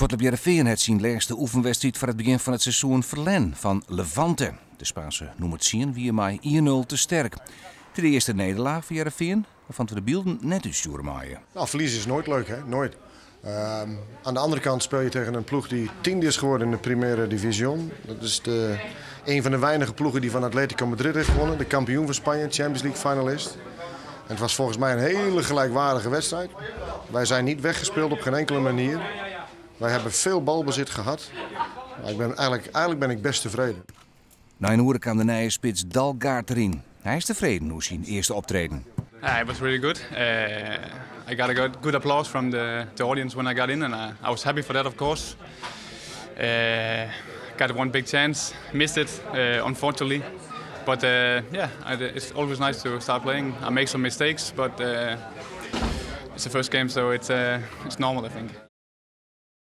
Sportclub Heerenveen heeft zijn laatste oefenwedstrijd voor het begin van het seizoen verlen van Levante. De Spaanse noemt het zien wie maar 1-0 te sterk. De eerste nederlaag voor Heerenveen, waarvan we de beelden net uitsturen maaien. Nou, verliezen is nooit leuk, hè? Nooit. Aan de andere kant speel je tegen een ploeg die 10e is geworden in de Primera División. Dat is een van de weinige ploegen die van Atletico Madrid heeft gewonnen. De kampioen van Spanje, Champions League finalist. En het was volgens mij een hele gelijkwaardige wedstrijd. Wij zijn niet weggespeeld op geen enkele manier. Wij hebben veel balbezit gehad. Maar eigenlijk ben ik best tevreden. Na een uur kwam de nieuwe spits Dalgaard erin. Hij is tevreden hoe zijn eerste optreden. It was really good. I got a good applause from the audience when I got in, and I was happy for that, of course. Got one big chance, missed it, unfortunately. But it's always nice to start playing. I make some mistakes, but it's the first game, so it's normal, I think.